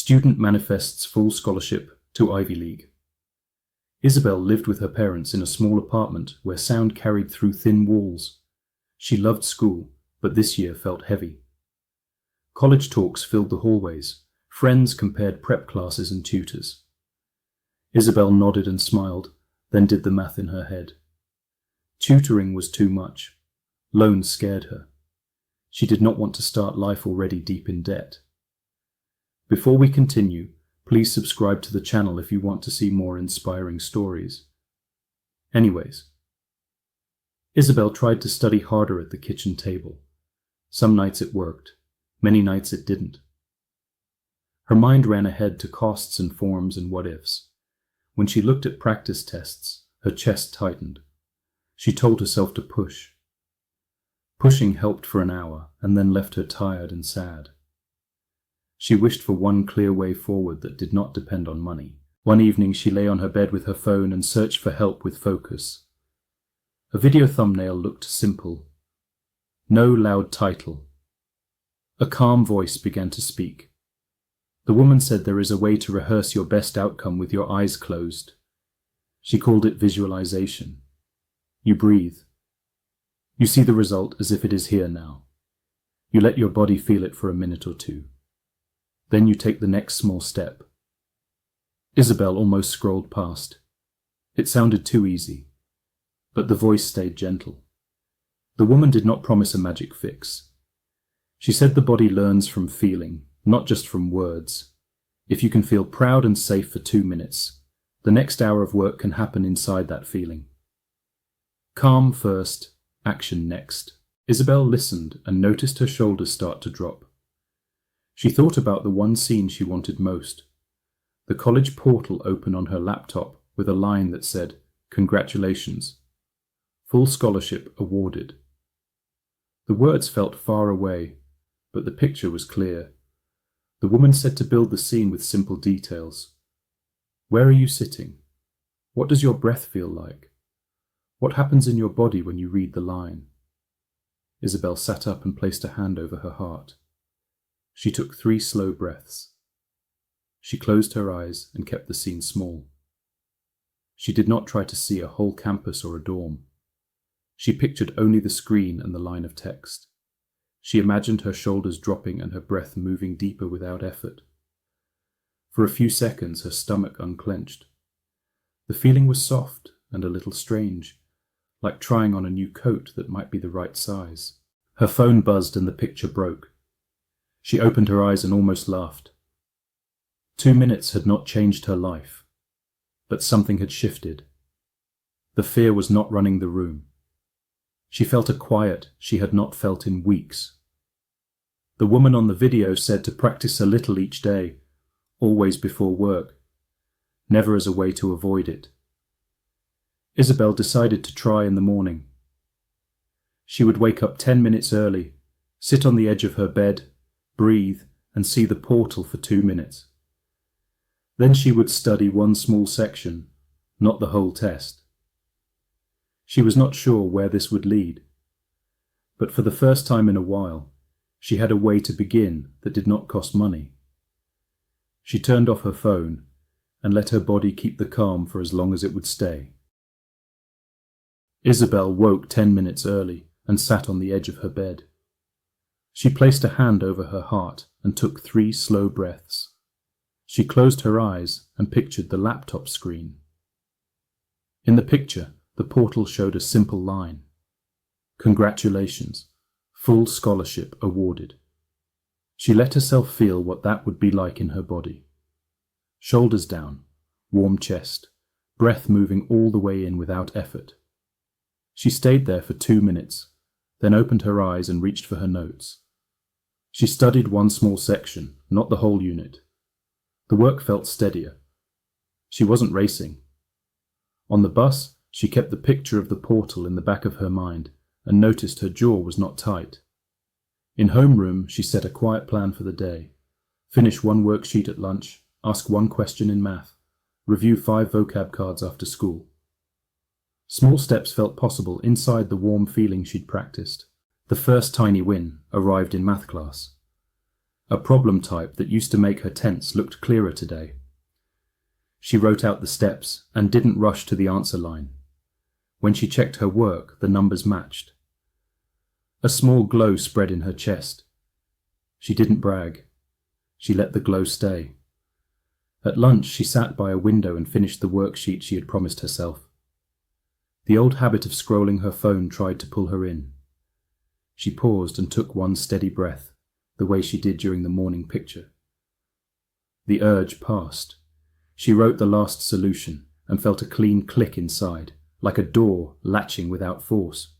Student manifests full scholarship to Ivy League. Isabel lived with her parents in a small apartment where sound carried through thin walls. She loved school, but this year felt heavy. College talks filled the hallways. Friends compared prep classes and tutors. Isabel nodded and smiled, then did the math in her head. Tutoring was too much. Loans scared her. She did not want to start life already deep in debt. Before we continue, please subscribe to the channel if you want to see more inspiring stories. Anyways, Isabel tried to study harder at the kitchen table. Some nights it worked, many nights it didn't. Her mind ran ahead to costs and forms and what-ifs. When she looked at practice tests, her chest tightened. She told herself to push. Pushing helped for an hour and then left her tired and sad. She wished for one clear way forward that did not depend on money. One evening she lay on her bed with her phone and searched for help with focus. A video thumbnail looked simple. No loud title. A calm voice began to speak. The woman said there is a way to rehearse your best outcome with your eyes closed. She called it visualization. You breathe. You see the result as if it is here now. You let your body feel it for a minute or two. Then you take the next small step. Isabel almost scrolled past. It sounded too easy, but the voice stayed gentle. The woman did not promise a magic fix. She said the body learns from feeling, not just from words. If you can feel proud and safe for 2 minutes, the next hour of work can happen inside that feeling. Calm first, action next. Isabel listened and noticed her shoulders start to drop. She thought about the one scene she wanted most. The college portal open on her laptop with a line that said, "Congratulations. Full scholarship awarded." The words felt far away, but the picture was clear. The woman said to build the scene with simple details. Where are you sitting? What does your breath feel like? What happens in your body when you read the line? Isabel sat up and placed a hand over her heart. She took 3 slow breaths. She closed her eyes and kept the scene small. She did not try to see a whole campus or a dorm. She pictured only the screen and the line of text. She imagined her shoulders dropping and her breath moving deeper without effort. For a few seconds her stomach unclenched. The feeling was soft and a little strange, like trying on a new coat that might be the right size. Her phone buzzed and the picture broke. She opened her eyes and almost laughed. 2 minutes had not changed her life, but something had shifted. The fear was not running the room. She felt a quiet she had not felt in weeks. The woman on the video said to practice a little each day, always before work, never as a way to avoid it. Isabel decided to try in the morning. She would wake up 10 minutes early, sit on the edge of her bed, breathe, and see the portal for 2 minutes. Then she would study one small section, not the whole test. She was not sure where this would lead, but for the first time in a while, she had a way to begin that did not cost money. She turned off her phone and let her body keep the calm for as long as it would stay. Isabel woke 10 minutes early and sat on the edge of her bed. She placed a hand over her heart and took 3 slow breaths. She closed her eyes and pictured the laptop screen. In the picture, the portal showed a simple line. Congratulations, full scholarship awarded. She let herself feel what that would be like in her body. Shoulders down, warm chest, breath moving all the way in without effort. She stayed there for 2 minutes, then opened her eyes and reached for her notes. She studied one small section, not the whole unit. The work felt steadier. She wasn't racing. On the bus, she kept the picture of the portal in the back of her mind and noticed her jaw was not tight. In homeroom, she set a quiet plan for the day. Finish 1 worksheet at lunch, ask 1 question in math, review 5 vocab cards after school. Small steps felt possible inside the warm feeling she'd practiced. The first tiny win arrived in math class. A problem type that used to make her tense looked clearer today. She wrote out the steps and didn't rush to the answer line. When she checked her work, the numbers matched. A small glow spread in her chest. She didn't brag. She let the glow stay. At lunch, she sat by a window and finished the worksheet she had promised herself. The old habit of scrolling her phone tried to pull her in. She paused and took one steady breath, the way she did during the morning picture. The urge passed. She wrote the last solution and felt a clean click inside, like a door latching without force.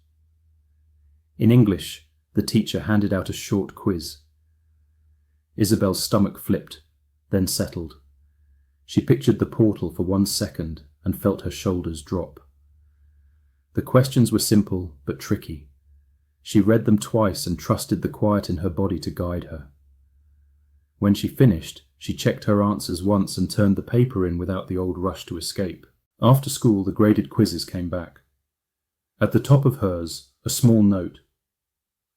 In English, the teacher handed out a short quiz. Isabel's stomach flipped, then settled. She pictured the portal for 1 second and felt her shoulders drop. The questions were simple but tricky. She read them twice and trusted the quiet in her body to guide her. When she finished, she checked her answers once and turned the paper in without the old rush to escape. After school, the graded quizzes came back. At the top of hers, a small note.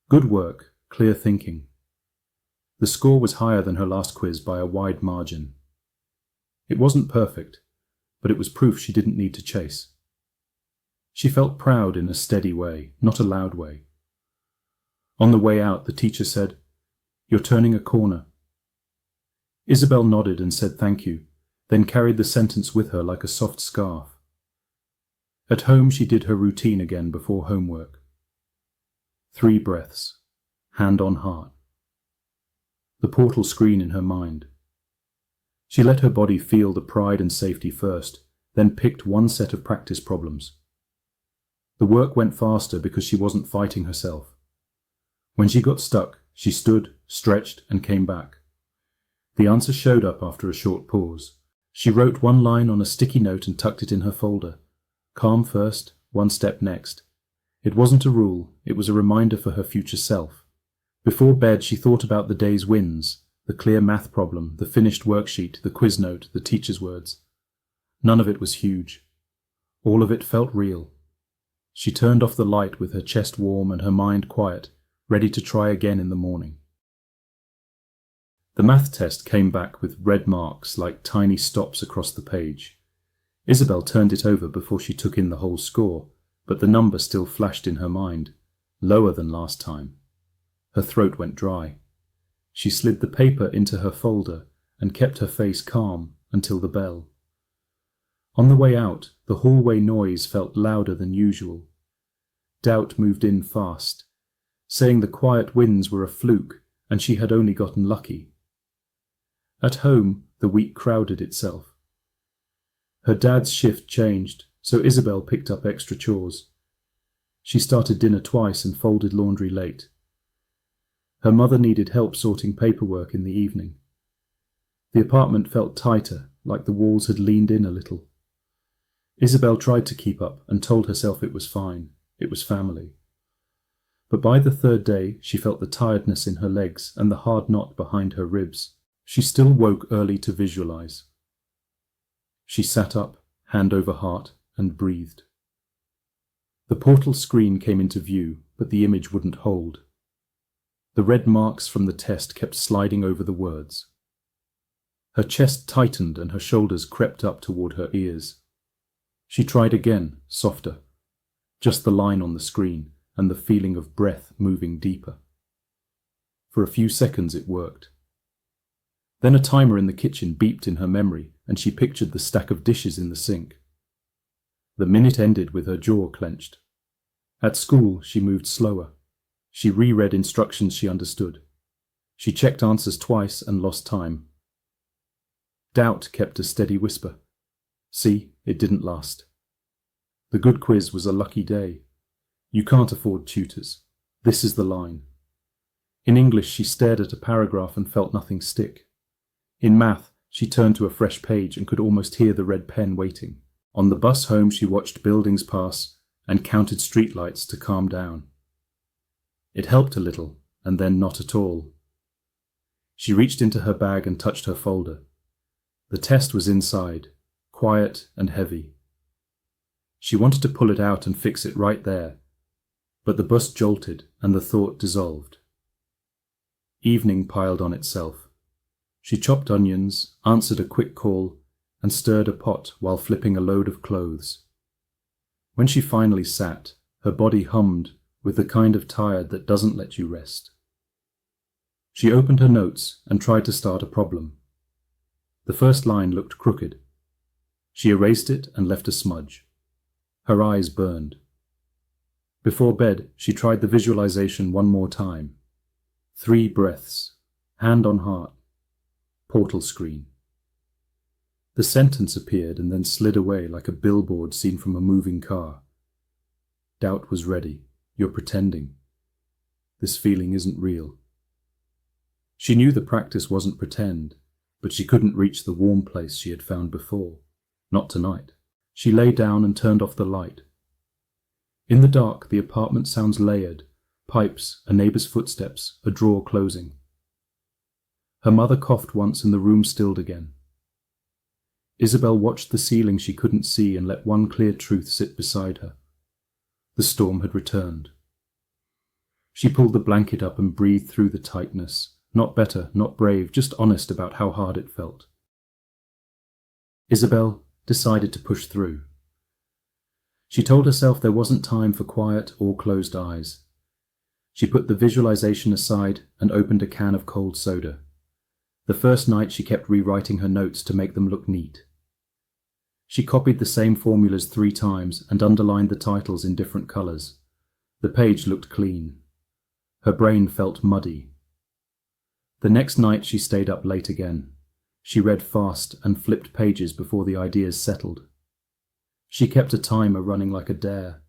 Good work, clear thinking. The score was higher than her last quiz by a wide margin. It wasn't perfect, but it was proof she didn't need to chase. She felt proud in a steady way, not a loud way. On the way out, the teacher said, "You're turning a corner." Isabel nodded and said thank you, then carried the sentence with her like a soft scarf. At home, she did her routine again before homework. 3 breaths, hand on heart. The portal screen in her mind. She let her body feel the pride and safety first, then picked one set of practice problems. The work went faster because she wasn't fighting herself. When she got stuck, she stood, stretched, and came back. The answer showed up after a short pause. She wrote one line on a sticky note and tucked it in her folder. Calm first, 1 step next. It wasn't a rule, it was a reminder for her future self. Before bed, she thought about the day's wins, the clear math problem, the finished worksheet, the quiz note, the teacher's words. None of it was huge. All of it felt real. She turned off the light with her chest warm and her mind quiet, ready to try again in the morning. The math test came back with red marks like tiny stops across the page. Isabel turned it over before she took in the whole score, but the number still flashed in her mind, lower than last time. Her throat went dry. She slid the paper into her folder and kept her face calm until the bell. On the way out, the hallway noise felt louder than usual. Doubt moved in fast, saying the quiet wins were a fluke and she had only gotten lucky. At home, the week crowded itself. Her dad's shift changed, so Isabel picked up extra chores. She started dinner twice and folded laundry late. Her mother needed help sorting paperwork in the evening. The apartment felt tighter, like the walls had leaned in a little. Isabel tried to keep up and told herself it was fine, it was family. But by the 3rd day, she felt the tiredness in her legs and the hard knot behind her ribs. She still woke early to visualize. She sat up, hand over heart, and breathed. The portal screen came into view, but the image wouldn't hold. The red marks from the test kept sliding over the words. Her chest tightened and her shoulders crept up toward her ears. She tried again, softer. Just the line on the screen and the feeling of breath moving deeper. For a few seconds it worked. Then a timer in the kitchen beeped in her memory, and she pictured the stack of dishes in the sink. The minute ended with her jaw clenched. At school, she moved slower. She reread instructions she understood. She checked answers twice and lost time. Doubt kept a steady whisper. See, it didn't last. The good quiz was a lucky day. You can't afford tutors. This is the line. In English, she stared at a paragraph and felt nothing stick. In math, she turned to a fresh page and could almost hear the red pen waiting. On the bus home, she watched buildings pass and counted streetlights to calm down. It helped a little, and then not at all. She reached into her bag and touched her folder. The test was inside, quiet and heavy. She wanted to pull it out and fix it right there, but the bus jolted and the thought dissolved. Evening piled on itself. She chopped onions, answered a quick call, and stirred a pot while flipping a load of clothes. When she finally sat, her body hummed with the kind of tired that doesn't let you rest. She opened her notes and tried to start a problem. The first line looked crooked. She erased it and left a smudge. Her eyes burned. Before bed, she tried the visualization one more time. 3 breaths, hand on heart, portal screen. The sentence appeared and then slid away like a billboard seen from a moving car. Doubt was ready. You're pretending. This feeling isn't real. She knew the practice wasn't pretend, but she couldn't reach the warm place she had found before. Not tonight. She lay down and turned off the light. In the dark, the apartment sounds layered. Pipes, a neighbour's footsteps, a drawer closing. Her mother coughed once and the room stilled again. Isabel watched the ceiling she couldn't see and let one clear truth sit beside her. The storm had returned. She pulled the blanket up and breathed through the tightness. Not better, not brave, just honest about how hard it felt. Isabel decided to push through. She told herself there wasn't time for quiet or closed eyes. She put the visualization aside and opened a can of cold soda. The first night she kept rewriting her notes to make them look neat. She copied the same formulas 3 times and underlined the titles in different colours. The page looked clean. Her brain felt muddy. The next night she stayed up late again. She read fast and flipped pages before the ideas settled. She kept a timer running like a dare.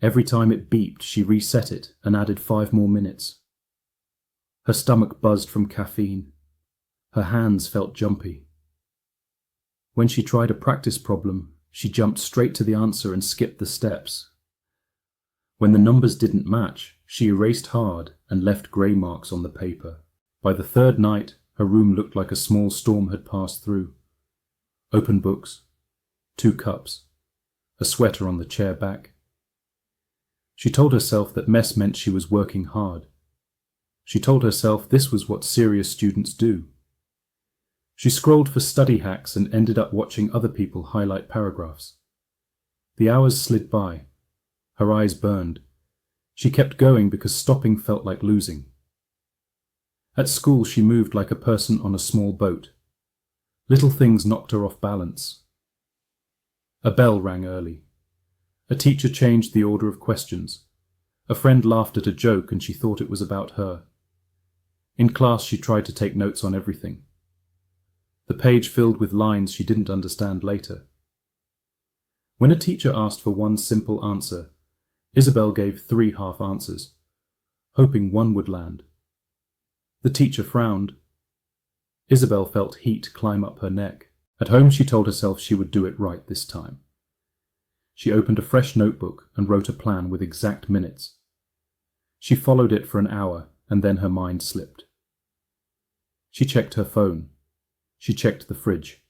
Every time it beeped, she reset it and added 5 more minutes. Her stomach buzzed from caffeine. Her hands felt jumpy. When she tried a practice problem, she jumped straight to the answer and skipped the steps. When the numbers didn't match, she erased hard and left grey marks on the paper. By the 3rd night, her room looked like a small storm had passed through. Open books, 2 cups, a sweater on the chair back. She told herself that mess meant she was working hard. She told herself this was what serious students do. She scrolled for study hacks and ended up watching other people highlight paragraphs. The hours slid by. Her eyes burned. She kept going because stopping felt like losing. At school she moved like a person on a small boat. Little things knocked her off balance. A bell rang early. A teacher changed the order of questions. A friend laughed at a joke and she thought it was about her. In class she tried to take notes on everything. The page filled with lines she didn't understand later. When a teacher asked for one simple answer, Isabel gave 3 half answers, hoping one would land. The teacher frowned. Isabel felt heat climb up her neck. At home she told herself she would do it right this time. She opened a fresh notebook and wrote a plan with exact minutes. She followed it for an hour and then her mind slipped. She checked her phone. She checked the fridge.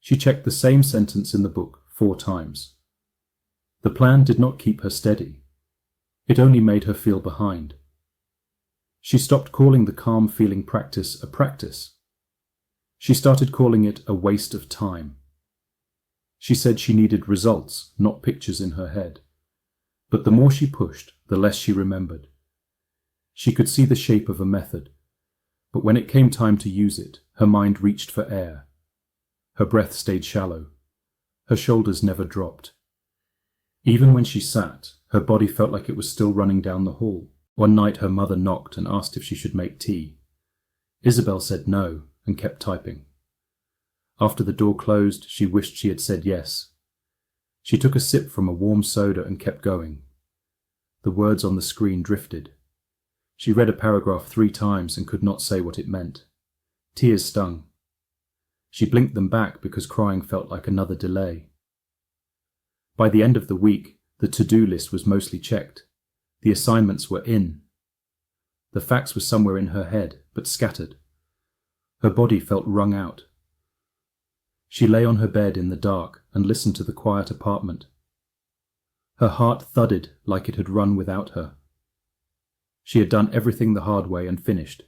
She checked the same sentence in the book 4 times. The plan did not keep her steady. It only made her feel behind. She stopped calling the calm feeling practice a practice. She started calling it a waste of time. She said she needed results, not pictures in her head. But the more she pushed, the less she remembered. She could see the shape of a method, but when it came time to use it, her mind reached for air. Her breath stayed shallow. Her shoulders never dropped. Even when she sat, her body felt like it was still running down the hall. One night her mother knocked and asked if she should make tea. Isabel said no and kept typing. After the door closed, she wished she had said yes. She took a sip from a warm soda and kept going. The words on the screen drifted. She read a paragraph 3 times and could not say what it meant. Tears stung. She blinked them back because crying felt like another delay. By the end of the week, the to-do list was mostly checked. The assignments were in. The facts were somewhere in her head, but scattered. Her body felt wrung out. She lay on her bed in the dark and listened to the quiet apartment. Her heart thudded like it had run without her. She had done everything the hard way and finished.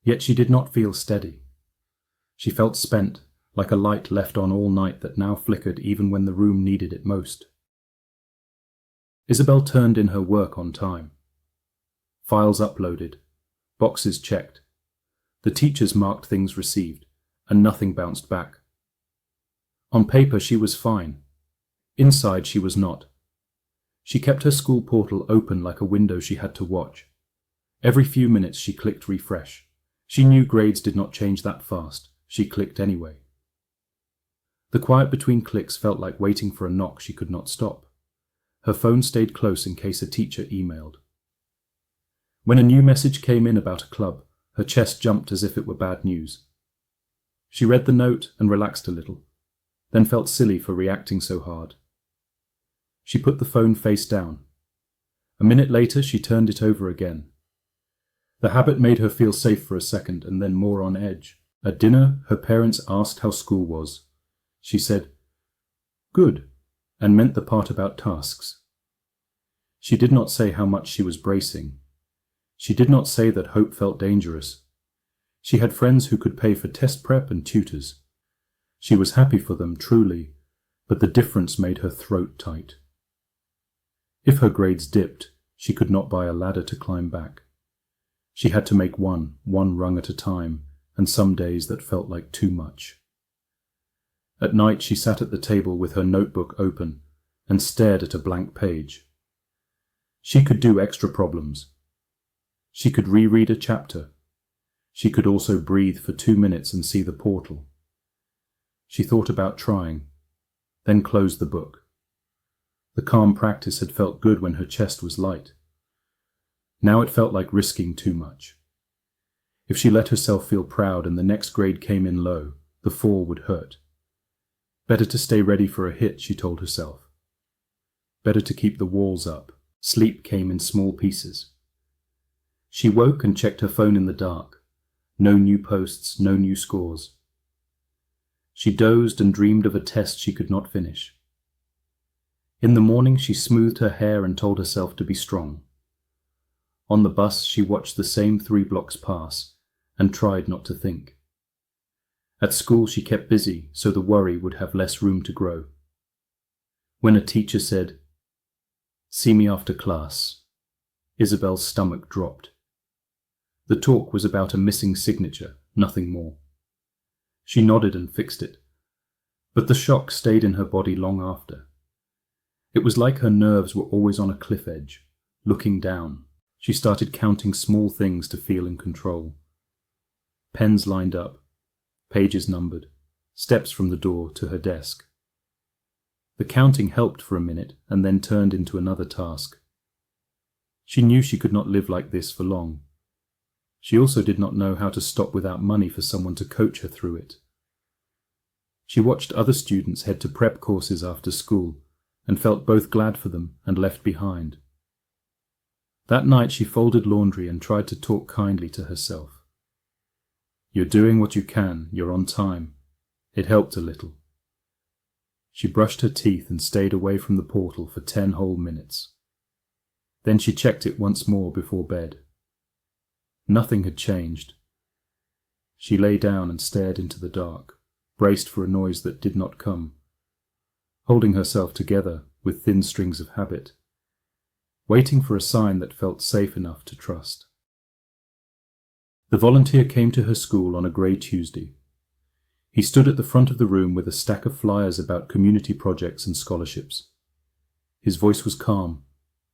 Yet she did not feel steady. She felt spent, like a light left on all night that now flickered even when the room needed it most. Isabel turned in her work on time. Files uploaded, boxes checked. The teachers marked things received, and nothing bounced back. On paper she was fine. Inside she was not. She kept her school portal open like a window she had to watch. Every few minutes she clicked refresh. She knew grades did not change that fast. She clicked anyway. The quiet between clicks felt like waiting for a knock she could not stop. Her phone stayed close in case a teacher emailed. When a new message came in about a club, her chest jumped as if it were bad news. She read the note and relaxed a little, then felt silly for reacting so hard. She put the phone face down. A minute later she turned it over again. The habit made her feel safe for a second and then more on edge. At dinner, her parents asked how school was. She said, "Good," and meant the part about tasks. She did not say how much she was bracing. She did not say that hope felt dangerous. She had friends who could pay for test prep and tutors. She was happy for them, truly, but the difference made her throat tight. If her grades dipped, she could not buy a ladder to climb back. She had to make one rung at a time, and some days that felt like too much. At night she sat at the table with her notebook open and stared at a blank page. She could do extra problems. She could reread a chapter. She could also breathe for 2 minutes and see the portal. She thought about trying, then closed the book. The calm practice had felt good when her chest was light. Now it felt like risking too much. If she let herself feel proud and the next grade came in low, the fall would hurt. Better to stay ready for a hit, she told herself. Better to keep the walls up. Sleep came in small pieces. She woke and checked her phone in the dark. No new posts, no new scores. She dozed and dreamed of a test she could not finish. In the morning she smoothed her hair and told herself to be strong. On the bus she watched the same 3 blocks pass and tried not to think. At school she kept busy so the worry would have less room to grow. When a teacher said, "See me after class," Isabel's stomach dropped. The talk was about a missing signature, nothing more. She nodded and fixed it, but the shock stayed in her body long after. It was like her nerves were always on a cliff edge, looking down. She started counting small things to feel in control. Pens lined up, pages numbered, steps from the door to her desk. The counting helped for a minute and then turned into another task. She knew she could not live like this for long. She also did not know how to stop without money for someone to coach her through it. She watched other students head to prep courses after school and felt both glad for them and left behind. That night she folded laundry and tried to talk kindly to herself. "You're doing what you can, you're on time." It helped a little. She brushed her teeth and stayed away from the portal for 10 whole minutes. Then she checked it once more before bed. Nothing had changed. She lay down and stared into the dark, braced for a noise that did not come, holding herself together with thin strings of habit, waiting for a sign that felt safe enough to trust. The volunteer came to her school on a grey Tuesday. He stood at the front of the room with a stack of flyers about community projects and scholarships. His voice was calm,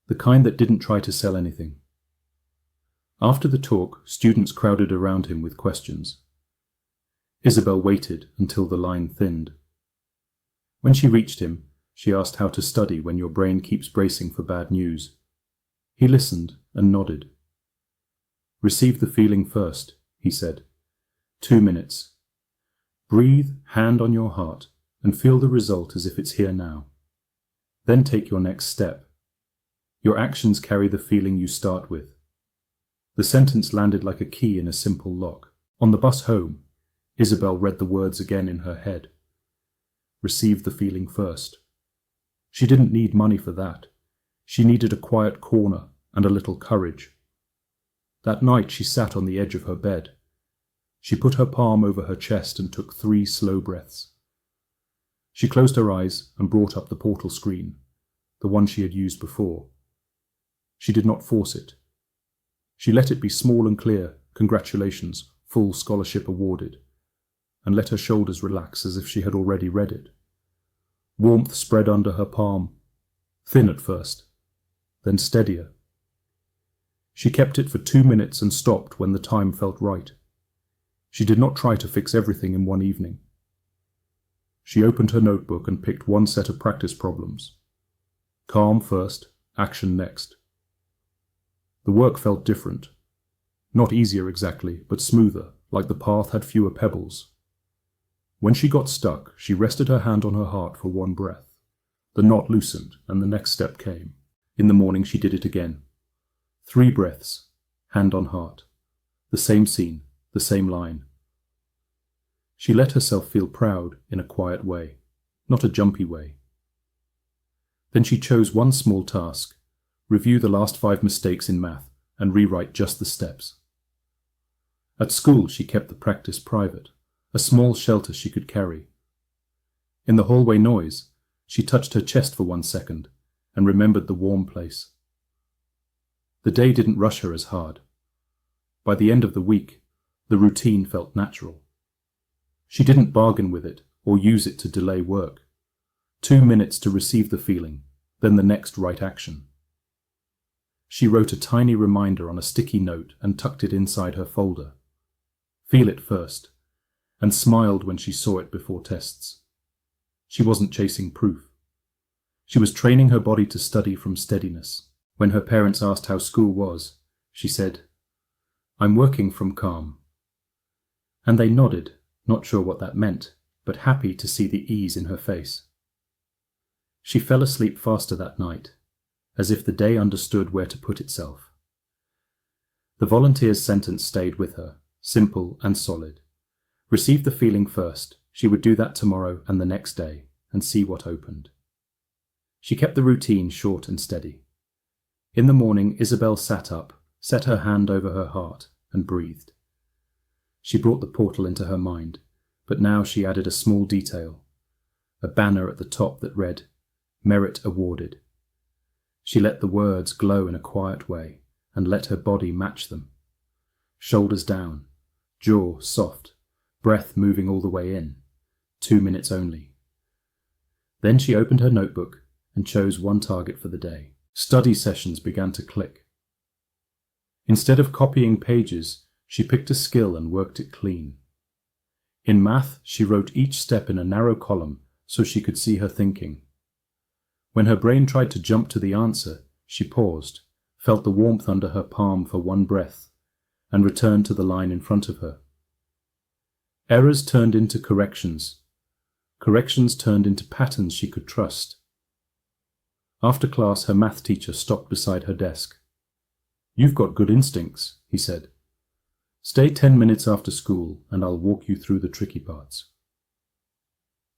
the kind that didn't try to sell anything. After the talk, students crowded around him with questions. Isabel waited until the line thinned. When she reached him, she asked how to study when your brain keeps bracing for bad news. He listened and nodded. "Receive the feeling first," he said. 2 minutes. Breathe, hand on your heart, and feel the result as if it's here now. Then take your next step. Your actions carry the feeling you start with. The sentence landed like a key in a simple lock. On the bus home, Isabel read the words again in her head. Receive the feeling first. She didn't need money for that. She needed a quiet corner, and a little courage. That night she sat on the edge of her bed. She put her palm over her chest and took 3 slow breaths. She closed her eyes and brought up the portal screen, the one she had used before. She did not force it. She let it be small and clear, congratulations, full scholarship awarded, and let her shoulders relax as if she had already read it. Warmth spread under her palm, thin at first, then steadier. She kept it for 2 minutes and stopped when the time felt right. She did not try to fix everything in one evening. She opened her notebook and picked one set of practice problems. Calm first, action next. The work felt different. Not easier exactly, but smoother, like the path had fewer pebbles. When she got stuck, she rested her hand on her heart for 1 breath. The knot loosened, and the next step came. In the morning she did it again. 3 breaths, hand on heart. The same scene, the same line. She let herself feel proud in a quiet way, not a jumpy way. Then she chose one small task, review the last 5 mistakes in math and rewrite just the steps. At school she kept the practice private, a small shelter she could carry. In the hallway noise, she touched her chest for 1 second and remembered the warm place. The day didn't rush her as hard. By the end of the week, the routine felt natural. She didn't bargain with it or use it to delay work. 2 minutes to receive the feeling, then the next right action. She wrote a tiny reminder on a sticky note and tucked it inside her folder. Feel it first, and smiled when she saw it before tests. She wasn't chasing proof. She was training her body to study from steadiness. When her parents asked how school was, she said, "I'm working from calm." And they nodded, not sure what that meant, but happy to see the ease in her face. She fell asleep faster that night, as if the day understood where to put itself. The volunteer's sentence stayed with her, simple and solid. Receive the feeling first. She would do that tomorrow and the next day, and see what opened. She kept the routine short and steady. In the morning, Isabel sat up, set her hand over her heart, and breathed. She brought the portal into her mind, but now she added a small detail, a banner at the top that read, "Merit Awarded." She let the words glow in a quiet way, and let her body match them. Shoulders down, jaw soft, breath moving all the way in. 2 minutes only. Then she opened her notebook and chose one target for the day. Study sessions began to click. Instead of copying pages, she picked a skill and worked it clean. In math, she wrote each step in a narrow column so she could see her thinking. When her brain tried to jump to the answer, she paused, felt the warmth under her palm for 1 breath, and returned to the line in front of her. Errors turned into corrections. Corrections turned into patterns she could trust. After class, her math teacher stopped beside her desk. "You've got good instincts," he said. "Stay 10 minutes after school and I'll walk you through the tricky parts."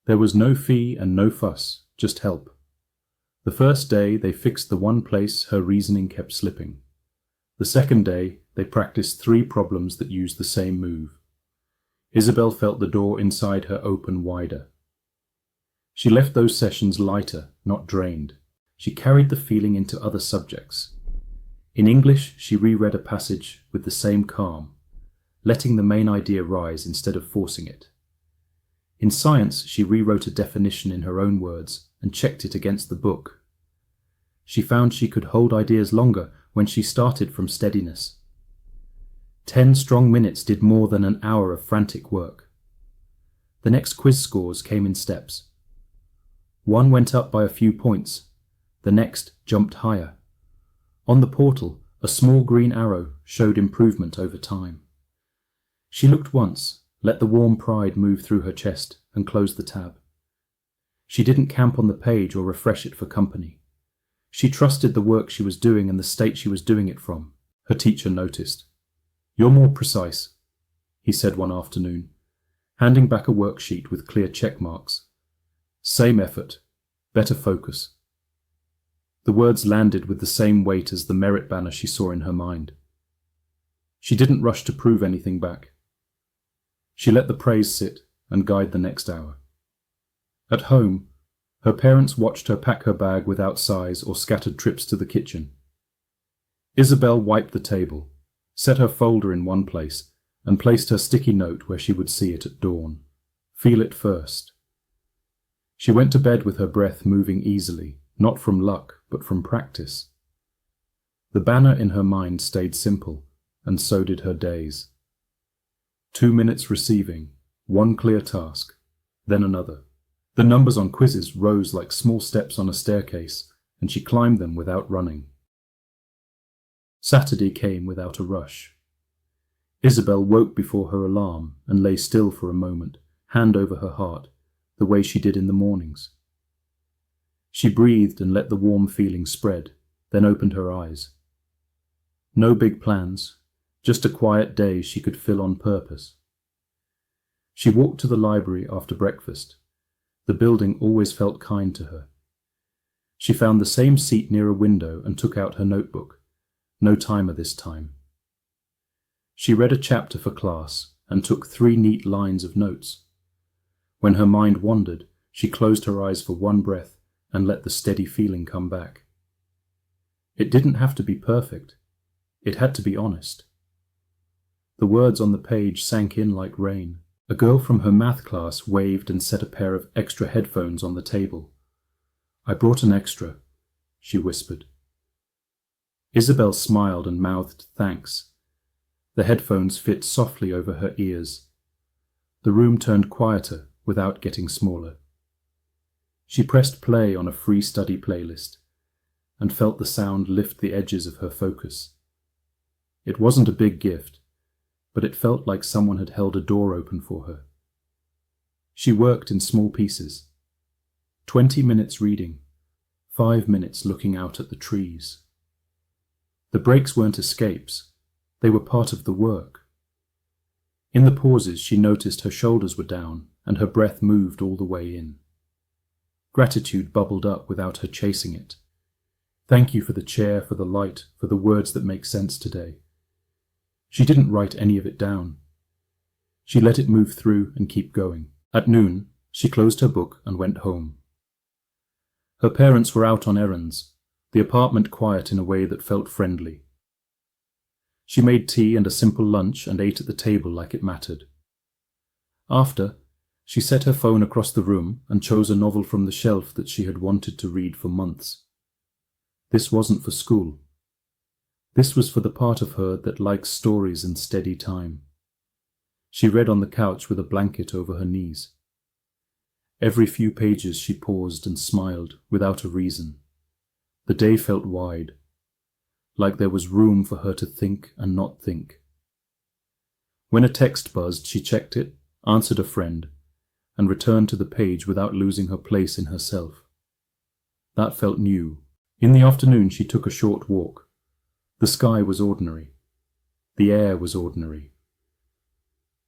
There was no fee and no fuss, just help. The first day they fixed the one place her reasoning kept slipping. The second day they practiced 3 problems that used the same move. Isabel felt the door inside her open wider. She left those sessions lighter, not drained. She carried the feeling into other subjects. In English, she reread a passage with the same calm, letting the main idea rise instead of forcing it. In science, she rewrote a definition in her own words and checked it against the book. She found she could hold ideas longer when she started from steadiness. 10 strong minutes did more than an hour of frantic work. The next quiz scores came in steps. One went up by a few points. The next jumped higher. On the portal, a small green arrow showed improvement over time. She looked once, let the warm pride move through her chest, and closed the tab. She didn't camp on the page or refresh it for company. She trusted the work she was doing and the state she was doing it from. Her teacher noticed. "You're more precise," he said one afternoon, handing back a worksheet with clear check marks. "Same effort, better focus." The words landed with the same weight as the merit banner she saw in her mind. She didn't rush to prove anything back. She let the praise sit and guide the next hour. At home, her parents watched her pack her bag without sighs or scattered trips to the kitchen. Isabel wiped the table, set her folder in one place, and placed her sticky note where she would see it at dawn. Feel it first. She went to bed with her breath moving easily, not from luck, but from practice. The banner in her mind stayed simple, and so did her days. 2 minutes receiving, one clear task, then another. The numbers on quizzes rose like small steps on a staircase, and she climbed them without running. Saturday came without a rush. Isabel woke before her alarm and lay still for a moment, hand over her heart, the way she did in the mornings. She breathed and let the warm feeling spread, then opened her eyes. No big plans, just a quiet day she could fill on purpose. She walked to the library after breakfast. The building always felt kind to her. She found the same seat near a window and took out her notebook. No timer this time. She read a chapter for class and took 3 neat lines of notes. When her mind wandered, she closed her eyes for one breath and let the steady feeling come back. It didn't have to be perfect. It had to be honest. The words on the page sank in like rain. A girl from her math class waved and set a pair of extra headphones on the table. "I brought an extra," she whispered. Isabel smiled and mouthed thanks. The headphones fit softly over her ears. The room turned quieter without getting smaller. She pressed play on a free study playlist and felt the sound lift the edges of her focus. It wasn't a big gift, but it felt like someone had held a door open for her. She worked in small pieces. 20 minutes reading, 5 minutes looking out at the trees. The breaks weren't escapes, they were part of the work. In the pauses she noticed her shoulders were down and her breath moved all the way in. Gratitude bubbled up without her chasing it. Thank you for the chair, for the light, for the words that make sense today. She didn't write any of it down. She let it move through and keep going. At noon, she closed her book and went home. Her parents were out on errands, the apartment quiet in a way that felt friendly. She made tea and a simple lunch and ate at the table like it mattered. After, she set her phone across the room and chose a novel from the shelf that she had wanted to read for months. This wasn't for school. This was for the part of her that likes stories and steady time. She read on the couch with a blanket over her knees. Every few pages she paused and smiled without a reason. The day felt wide, like there was room for her to think and not think. When a text buzzed, she checked it, answered a friend, and returned to the page without losing her place in herself. That felt new. In the afternoon she took a short walk. The sky was ordinary. The air was ordinary.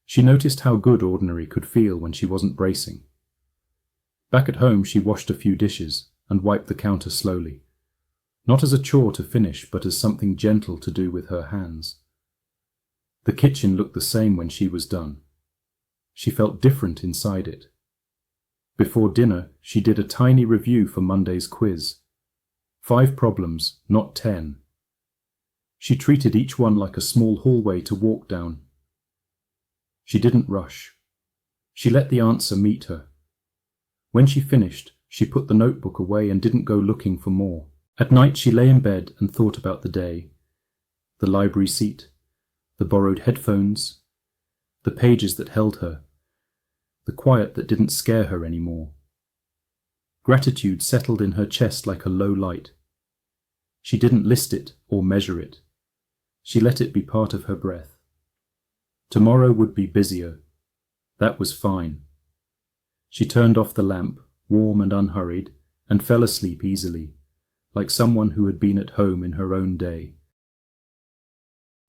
She noticed how good ordinary could feel when she wasn't bracing. Back at home she washed a few dishes and wiped the counter slowly, not as a chore to finish but as something gentle to do with her hands. The kitchen looked the same when she was done. She felt different inside it. Before dinner she did a tiny review for Monday's quiz. 5 problems, not 10. She treated each one like a small hallway to walk down. She didn't rush. She let the answer meet her. When she finished, she put the notebook away and didn't go looking for more. At night she lay in bed and thought about the day, the library seat, the borrowed headphones, the pages that held her, the quiet that didn't scare her anymore. Gratitude settled in her chest like a low light. She didn't list it or measure it. She let it be part of her breath. Tomorrow would be busier. That was fine. She turned off the lamp, warm and unhurried, and fell asleep easily, like someone who had been at home in her own day.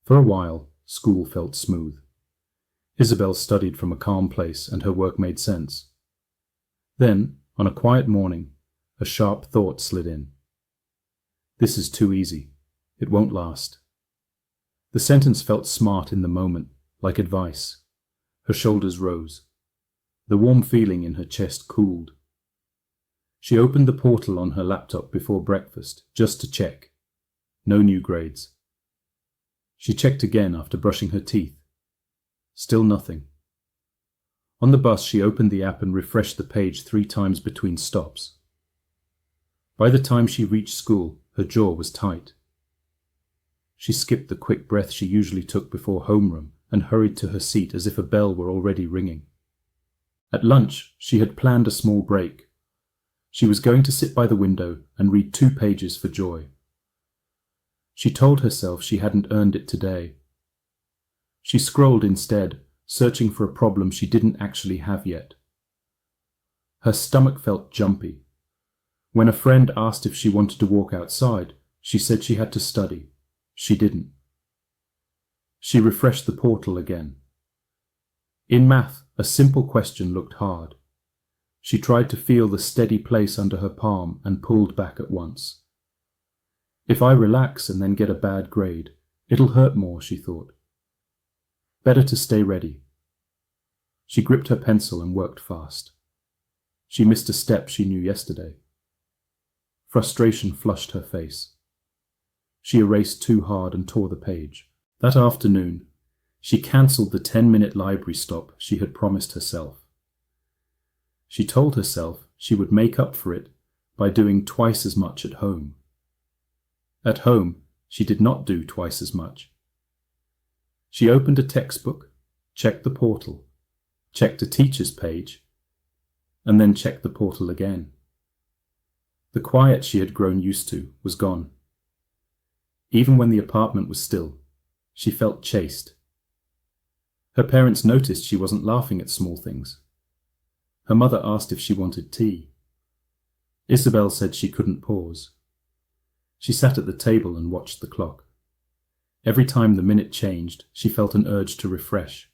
For a while, school felt smooth. Isabel studied from a calm place and her work made sense. Then, on a quiet morning, a sharp thought slid in. This is too easy. It won't last. The sentence felt smart in the moment, like advice. Her shoulders rose. The warm feeling in her chest cooled. She opened the portal on her laptop before breakfast, just to check. No new grades. She checked again after brushing her teeth. Still nothing. On the bus, she opened the app and refreshed the page 3 times between stops. By the time she reached school, her jaw was tight. She skipped the quick breath she usually took before homeroom and hurried to her seat as if a bell were already ringing. At lunch, she had planned a small break. She was going to sit by the window and read 2 pages for joy. She told herself she hadn't earned it today. She scrolled instead, searching for a problem she didn't actually have yet. Her stomach felt jumpy. When a friend asked if she wanted to walk outside, she said she had to study. She didn't. She refreshed the portal again. In math, a simple question looked hard. She tried to feel the steady place under her palm and pulled back at once. If I relax and then get a bad grade, it'll hurt more, she thought. Better to stay ready. She gripped her pencil and worked fast. She missed a step she knew yesterday. Frustration flushed her face. She erased too hard and tore the page. That afternoon, she cancelled the 10-minute library stop she had promised herself. She told herself she would make up for it by doing twice as much at home. At home, she did not do twice as much. She opened a textbook, checked the portal, checked a teacher's page, and then checked the portal again. The quiet she had grown used to was gone. Even when the apartment was still, she felt chased. Her parents noticed she wasn't laughing at small things. Her mother asked if she wanted tea. Isabel said she couldn't pause. She sat at the table and watched the clock. Every time the minute changed, she felt an urge to refresh.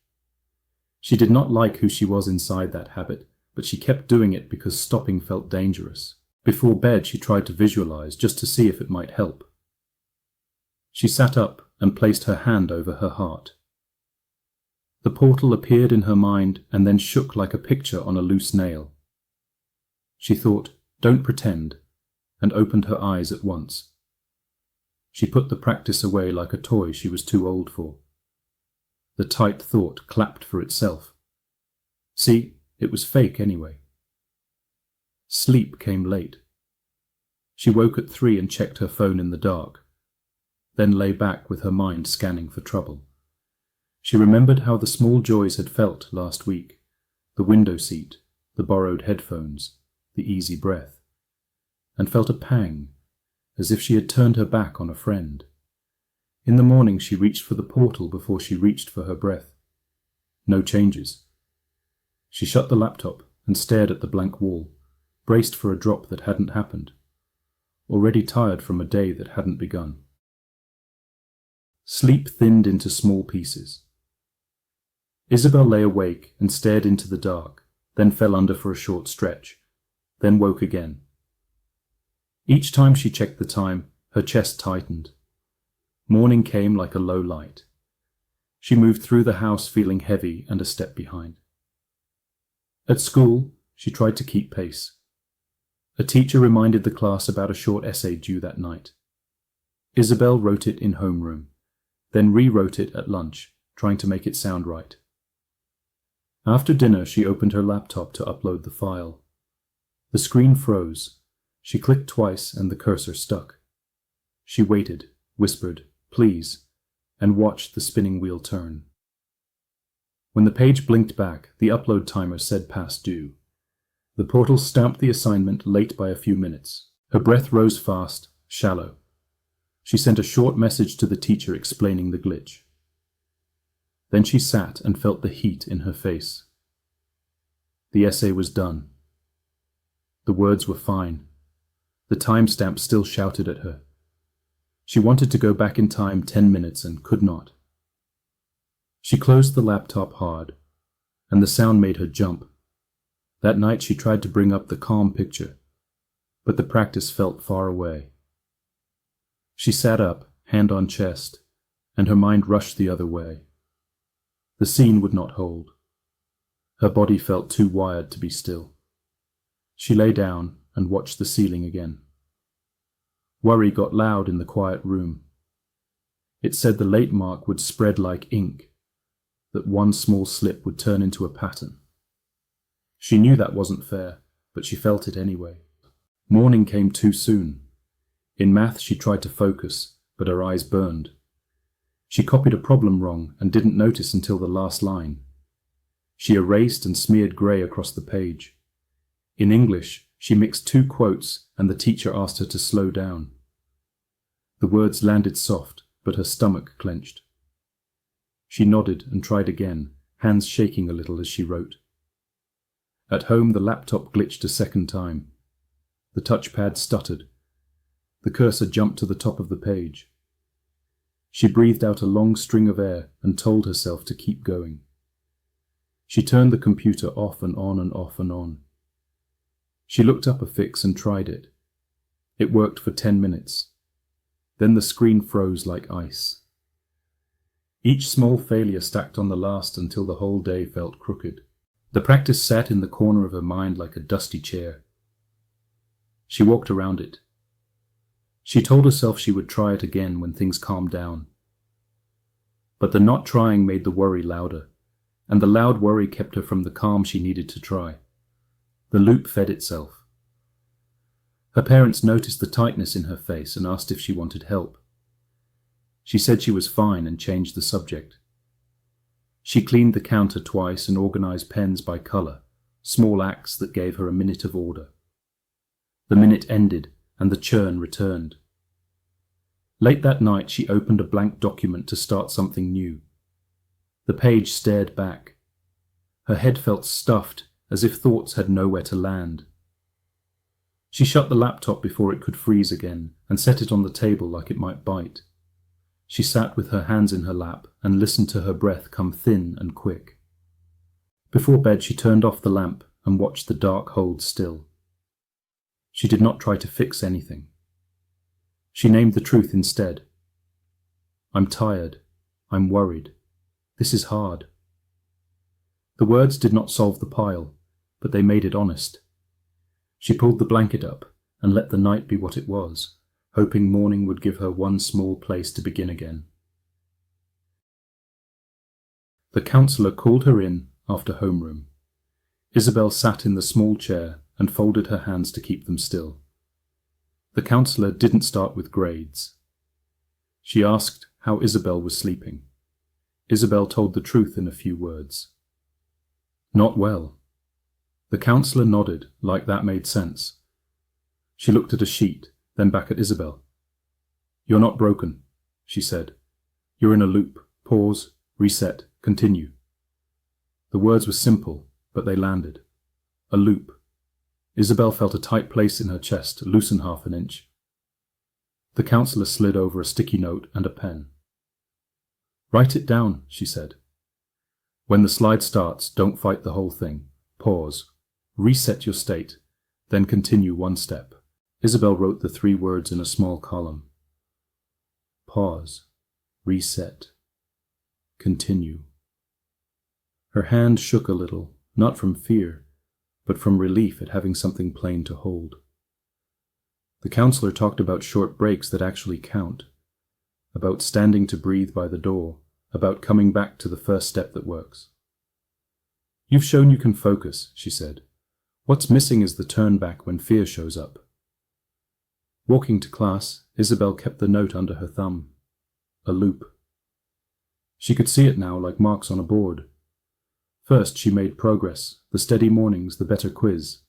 She did not like who she was inside that habit, but she kept doing it because stopping felt dangerous. Before bed, she tried to visualize just to see if it might help. She sat up and placed her hand over her heart. The portal appeared in her mind and then shook like a picture on a loose nail. She thought, "Don't pretend," and opened her eyes at once. She put the practice away like a toy she was too old for. The tight thought clapped for itself. See, it was fake anyway. Sleep came late. She woke at 3 and checked her phone in the dark, then lay back with her mind scanning for trouble. She remembered how the small joys had felt last week, the window seat, the borrowed headphones, the easy breath, and felt a pang, as if she had turned her back on a friend. In the morning she reached for the portal before she reached for her breath. No changes. She shut the laptop and stared at the blank wall, braced for a drop that hadn't happened, already tired from a day that hadn't begun. Sleep thinned into small pieces. Isabel lay awake and stared into the dark, then fell under for a short stretch, then woke again. Each time she checked the time, her chest tightened. Morning came like a low light. She moved through the house feeling heavy and a step behind. At school, she tried to keep pace. A teacher reminded the class about a short essay due that night. Isabel wrote it in homeroom, then rewrote it at lunch, trying to make it sound right. After dinner, she opened her laptop to upload the file. The screen froze. She clicked twice and the cursor stuck. She waited, whispered, "Please," and watched the spinning wheel turn. When the page blinked back, the upload timer said past due. The portal stamped the assignment late by a few minutes. Her breath rose fast, shallow. She sent a short message to the teacher explaining the glitch. Then she sat and felt the heat in her face. The essay was done. The words were fine. The timestamp still shouted at her. She wanted to go back in time 10 minutes and could not. She closed the laptop hard, and the sound made her jump. That night she tried to bring up the calm picture, but the practice felt far away. She sat up, hand on chest, and her mind rushed the other way. The scene would not hold. Her body felt too wired to be still. She lay down and watched the ceiling again. Worry got loud in the quiet room. It said the late mark would spread like ink, that one small slip would turn into a pattern. She knew that wasn't fair, but she felt it anyway. Morning came too soon. In math she tried to focus, but her eyes burned. She copied a problem wrong and didn't notice until the last line. She erased and smeared grey across the page. In English, she mixed two quotes and the teacher asked her to slow down. The words landed soft, but her stomach clenched. She nodded and tried again, hands shaking a little as she wrote. At home, the laptop glitched a second time. The touchpad stuttered. The cursor jumped to the top of the page. She breathed out a long string of air and told herself to keep going. She turned the computer off and on and off and on. She looked up a fix and tried it. It worked for 10 minutes. Then the screen froze like ice. Each small failure stacked on the last until the whole day felt crooked. The practice sat in the corner of her mind like a dusty chair. She walked around it. She told herself she would try it again when things calmed down. But the not trying made the worry louder, and the loud worry kept her from the calm she needed to try. The loop fed itself. Her parents noticed the tightness in her face and asked if she wanted help. She said she was fine and changed the subject. She cleaned the counter twice and organized pens by color, small acts that gave her a minute of order. The minute ended, and the churn returned. Late that night, she opened a blank document to start something new. The page stared back. Her head felt stuffed, as if thoughts had nowhere to land. She shut the laptop before it could freeze again, and set it on the table like it might bite. She sat with her hands in her lap and listened to her breath come thin and quick. Before bed, she turned off the lamp and watched the dark hold still. She did not try to fix anything. She named the truth instead. I'm tired. I'm worried. This is hard. The words did not solve the pile, but they made it honest. She pulled the blanket up and let the night be what it was, hoping morning would give her one small place to begin again. The counsellor called her in after homeroom. Isabel sat in the small chair and folded her hands to keep them still. The counsellor didn't start with grades. She asked how Isabel was sleeping. Isabel told the truth in a few words. Not well. The counsellor nodded, like that made sense. She looked at a sheet, then back at Isabel. You're not broken, she said. You're in a loop. Pause, reset, continue. The words were simple, but they landed. A loop. Isabel felt a tight place in her chest loosen half an inch. The counsellor slid over a sticky note and a pen. Write it down, she said. When the slide starts, don't fight the whole thing. Pause. Reset your state, then continue one step. Isabel wrote the 3 words in a small column. Pause. Reset. Continue. Her hand shook a little, not from fear, but from relief at having something plain to hold. The counsellor talked about short breaks that actually count, about standing to breathe by the door, about coming back to the first step that works. You've shown you can focus, she said. What's missing is the turn back when fear shows up. Walking to class, Isabel kept the note under her thumb. A loop. She could see it now like marks on a board. First she made progress, the steady mornings, the better quiz.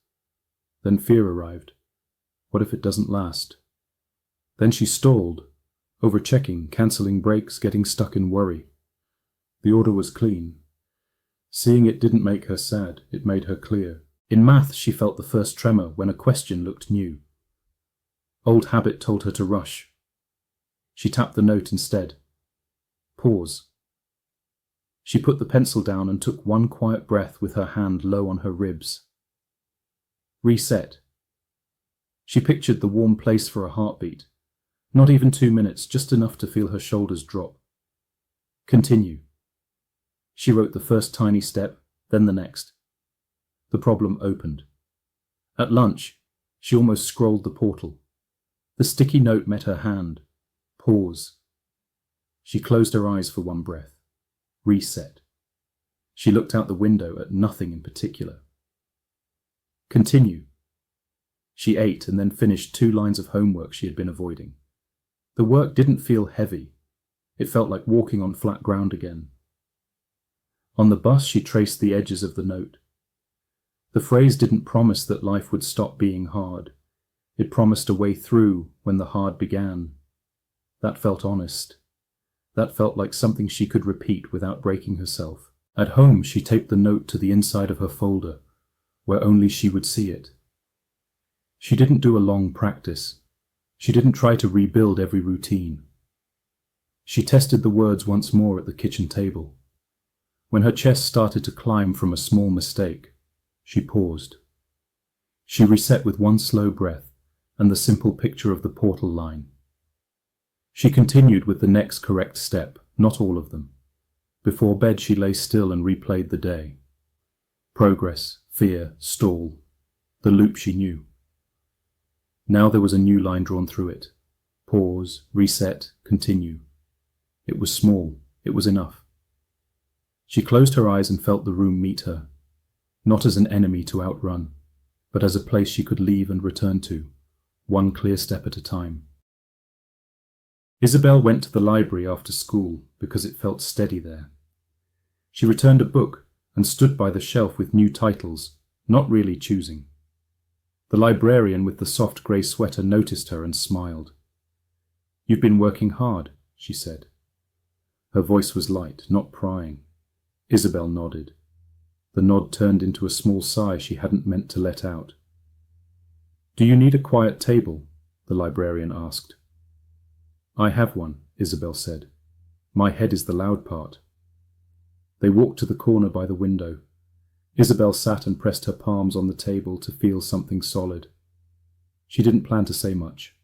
Then fear arrived. What if it doesn't last? Then she stalled, over-checking, cancelling breaks, getting stuck in worry. The order was clean. Seeing it didn't make her sad, it made her clear. In math she felt the first tremor when a question looked new. Old habit told her to rush. She tapped the note instead. Pause. She put the pencil down and took one quiet breath with her hand low on her ribs. Reset. She pictured the warm place for a heartbeat, Not even 2 minutes, just enough to feel her shoulders drop. Continue. She wrote the first tiny step, then the next. The problem opened. At lunch, she almost scrolled the portal. The sticky note met her hand. Pause. She closed her eyes for one breath. Reset. She looked out the window at nothing in particular. Continue. She ate and then finished 2 lines of homework she had been avoiding. The work didn't feel heavy. It felt like walking on flat ground again. On the bus, she traced the edges of the note. The phrase didn't promise that life would stop being hard. It promised a way through when the hard began. That felt honest. That felt like something she could repeat without breaking herself. At home, she taped the note to the inside of her folder, where only she would see it. She didn't do a long practice. She didn't try to rebuild every routine. She tested the words once more at the kitchen table. When her chest started to climb from a small mistake, she paused. She reset with one slow breath and the simple picture of the portal line. She continued with the next correct step, not all of them. Before bed, she lay still and replayed the day. Progress, fear, stall, the loop she knew. Now there was a new line drawn through it. Pause, reset, continue. It was small. It was enough. She closed her eyes and felt the room meet her, not as an enemy to outrun, but as a place she could leave and return to, one clear step at a time. Isabel went to the library after school because it felt steady there. She returned a book and stood by the shelf with new titles, not really choosing. The librarian with the soft grey sweater noticed her and smiled. "You've been working hard," she said. Her voice was light, not prying. Isabel nodded. The nod turned into a small sigh she hadn't meant to let out. "Do you need a quiet table?" the librarian asked. "I have one," Isabel said. "My head is the loud part." They walked to the corner by the window. Isabel sat and pressed her palms on the table to feel something solid. She didn't plan to say much.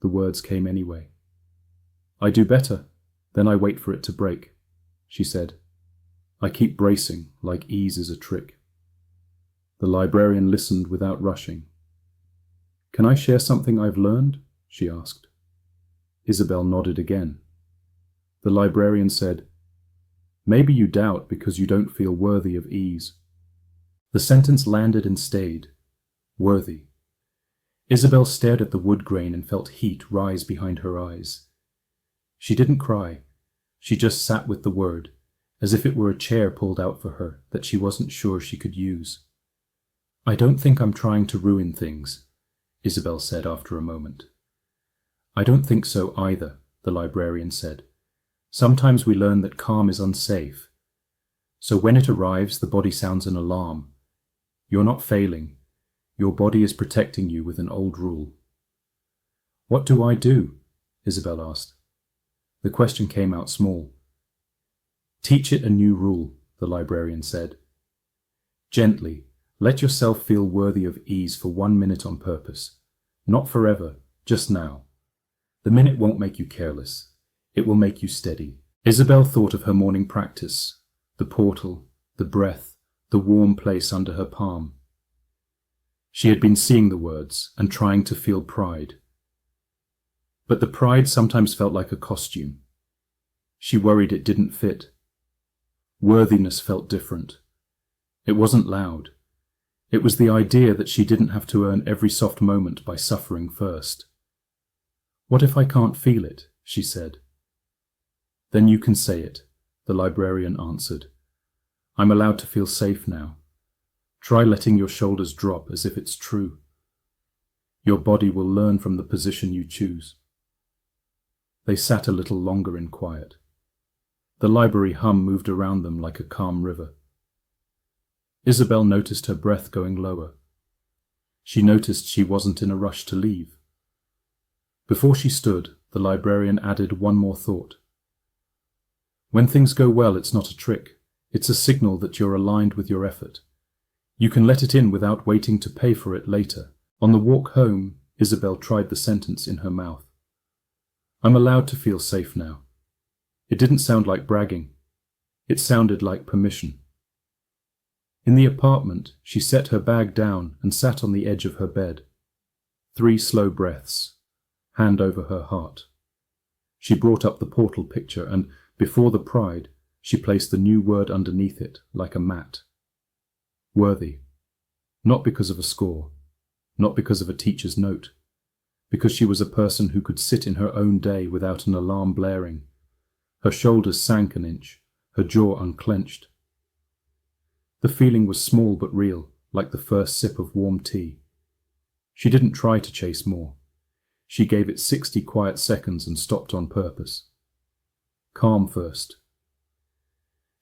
The words came anyway. "I do better, then I wait for it to break," she said. "I keep bracing, like ease is a trick." The librarian listened without rushing. "Can I share something I've learned?" she asked. Isabel nodded again. The librarian said, "Maybe you doubt because you don't feel worthy of ease." The sentence landed and stayed. Worthy. Isabel stared at the wood grain and felt heat rise behind her eyes. She didn't cry. She just sat with the word, as if it were a chair pulled out for her that she wasn't sure she could use. "I don't think I'm trying to ruin things," Isabel said after a moment. "I don't think so either," the librarian said. "Sometimes we learn that calm is unsafe. So when it arrives, the body sounds an alarm. You're not failing. Your body is protecting you with an old rule." "What do I do?" Isabel asked. The question came out small. "Teach it a new rule," the librarian said. "Gently, let yourself feel worthy of ease for 1 minute on purpose. Not forever, just now. The minute won't make you careless. It will make you steady." Isabel thought of her morning practice, the portal, the breath, the warm place under her palm. She had been seeing the words and trying to feel pride. But the pride sometimes felt like a costume. She worried it didn't fit. Worthiness felt different. It wasn't loud. It was the idea that she didn't have to earn every soft moment by suffering first. "What if I can't feel it?" she said. "Then you can say it," the librarian answered. "I'm allowed to feel safe now. Try letting your shoulders drop as if it's true. Your body will learn from the position you choose." They sat a little longer in quiet. The library hum moved around them like a calm river. Isabel noticed her breath going lower. She noticed she wasn't in a rush to leave. Before she stood, the librarian added one more thought. "When things go well, it's not a trick. It's a signal that you're aligned with your effort. You can let it in without waiting to pay for it later." On the walk home, Isabel tried the sentence in her mouth. I'm allowed to feel safe now. It didn't sound like bragging. It sounded like permission. In the apartment, she set her bag down and sat on the edge of her bed. 3 slow breaths, hand over her heart. She brought up the portal picture and, before the pride, she placed the new word underneath it like a mat. Worthy. Not because of a score, not because of a teacher's note, because she was a person who could sit in her own day without an alarm blaring. Her shoulders sank an inch, her jaw unclenched. The feeling was small but real, like the first sip of warm tea. She didn't try to chase more. She gave it 60 quiet seconds and stopped on purpose. Calm first.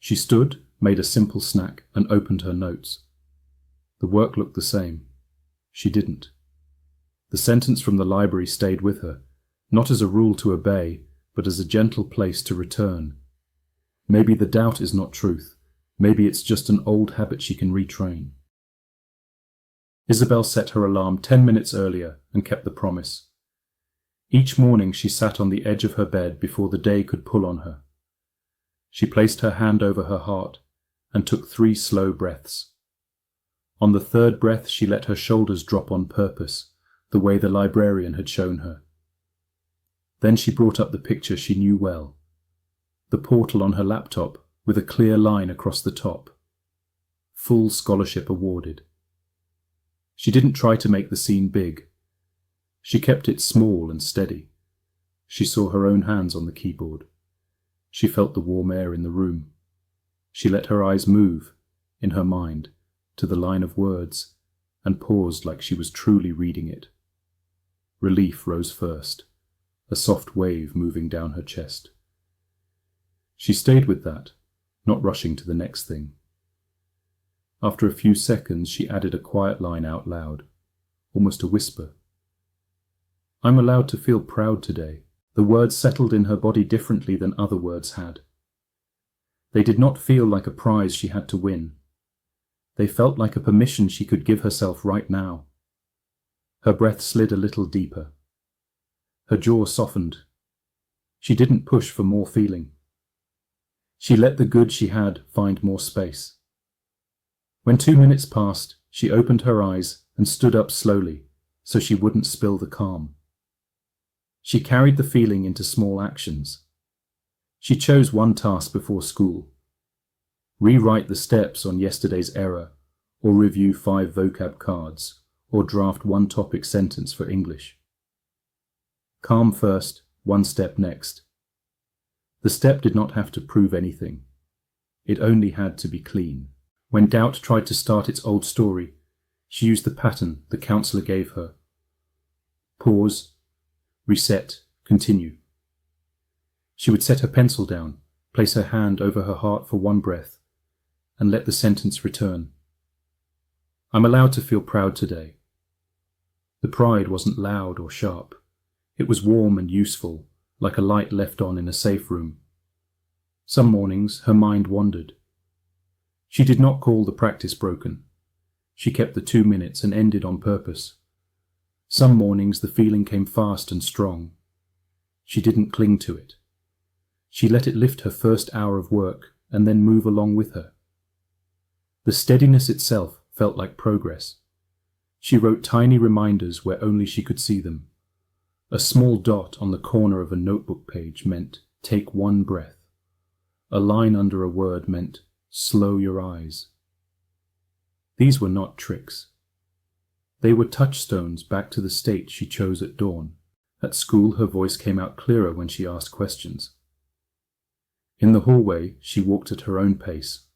She stood, made a simple snack, and opened her notes. The work looked the same. She didn't. The sentence from the library stayed with her, not as a rule to obey, but as a gentle place to return. Maybe the doubt is not truth. Maybe it's just an old habit she can retrain. Isabel set her alarm 10 minutes earlier and kept the promise. Each morning she sat on the edge of her bed before the day could pull on her. She placed her hand over her heart and took 3 slow breaths. On the 3rd breath she let her shoulders drop on purpose, the way the librarian had shown her. Then she brought up the picture she knew well, the portal on her laptop with a clear line across the top. Full scholarship awarded. She didn't try to make the scene big. She kept it small and steady. She saw her own hands on the keyboard. She felt the warm air in the room. She let her eyes move, in her mind, to the line of words, and paused like she was truly reading it. Relief rose first, a soft wave moving down her chest. She stayed with that, not rushing to the next thing. After a few seconds, she added a quiet line out loud, almost a whisper. I'm allowed to feel proud today. The words settled in her body differently than other words had. They did not feel like a prize she had to win. They felt like a permission she could give herself right now. Her breath slid a little deeper. Her jaw softened. She didn't push for more feeling. She let the good she had find more space. When 2 minutes passed, she opened her eyes and stood up slowly, so she wouldn't spill the calm. She carried the feeling into small actions. She chose one task before school. Rewrite the steps on yesterday's error, or review 5 vocab cards, or draft 1 topic sentence for English. Calm first, 1 step next. The step did not have to prove anything. It only had to be clean. When doubt tried to start its old story, she used the pattern the counselor gave her. Pause, reset, continue. She would set her pencil down, place her hand over her heart for 1 breath, and let the sentence return. I'm allowed to feel proud today. The pride wasn't loud or sharp. It was warm and useful, like a light left on in a safe room. Some mornings her mind wandered. She did not call the practice broken. She kept the 2 minutes and ended on purpose. Some mornings the feeling came fast and strong. She didn't cling to it. She let it lift her first hour of work and then move along with her. The steadiness itself felt like progress. She wrote tiny reminders where only she could see them. A small dot on the corner of a notebook page meant, take 1 breath. A line under a word meant, slow your eyes. These were not tricks. They were touchstones back to the state she chose at dawn. At school, her voice came out clearer when she asked questions. In the hallway, she walked at her own pace.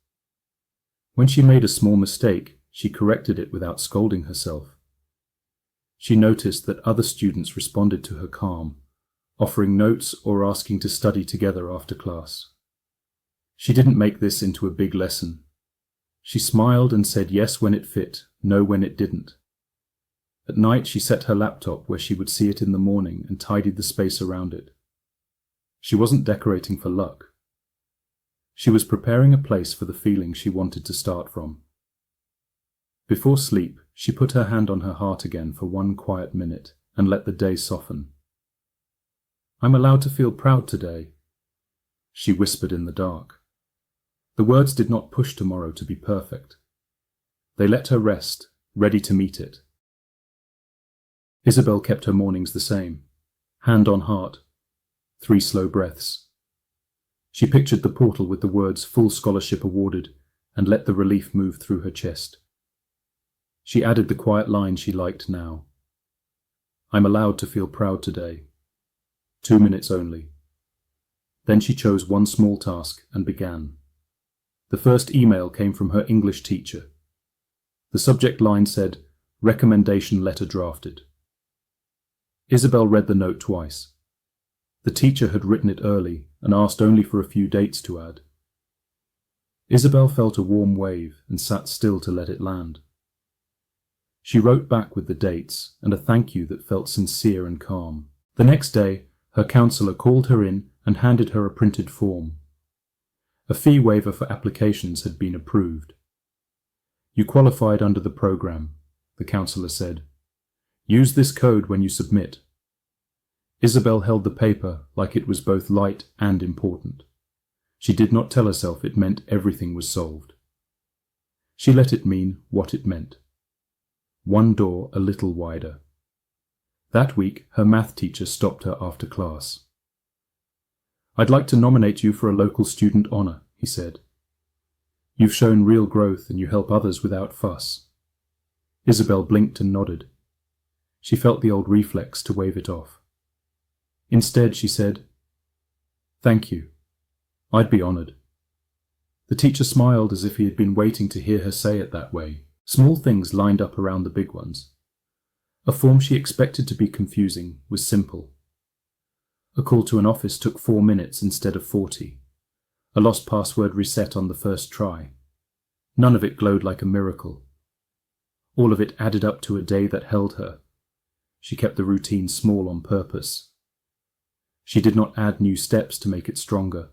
When she made a small mistake, she corrected it without scolding herself. She noticed that other students responded to her calm, offering notes or asking to study together after class. She didn't make this into a big lesson. She smiled and said yes when it fit, no when it didn't. At night she set her laptop where she would see it in the morning and tidied the space around it. She wasn't decorating for luck. She was preparing a place for the feeling she wanted to start from. Before sleep, she put her hand on her heart again for 1 quiet minute and let the day soften. I'm allowed to feel proud today, she whispered in the dark. The words did not push tomorrow to be perfect. They let her rest, ready to meet it. Isabel kept her mornings the same, hand on heart, 3 slow breaths. She pictured the portal with the words "full scholarship awarded" and let the relief move through her chest. She added the quiet line she liked now. I'm allowed to feel proud today. 2 minutes only. Then she chose one small task and began. The first email came from her English teacher. The subject line said, "Recommendation letter drafted." Isabel read the note twice. The teacher had written it early and asked only for a few dates to add. Isabel felt a warm wave and sat still to let it land. She wrote back with the dates and a thank you that felt sincere and calm. The next day, her counselor called her in and handed her a printed form. A fee waiver for applications had been approved. You qualified under the program, the counselor said. Use this code when you submit. Isabel held the paper like it was both light and important. She did not tell herself it meant everything was solved. She let it mean what it meant. One door a little wider. That week, her math teacher stopped her after class. I'd like to nominate you for a local student honor, he said. You've shown real growth and you help others without fuss. Isabel blinked and nodded. She felt the old reflex to wave it off. Instead, she said, Thank you. I'd be honored. The teacher smiled as if he had been waiting to hear her say it that way. Small things lined up around the big ones. A form she expected to be confusing was simple. A call to an office took 4 minutes instead of 40. A lost password reset on the first try. None of it glowed like a miracle. All of it added up to a day that held her. She kept the routine small on purpose. She did not add new steps to make it stronger.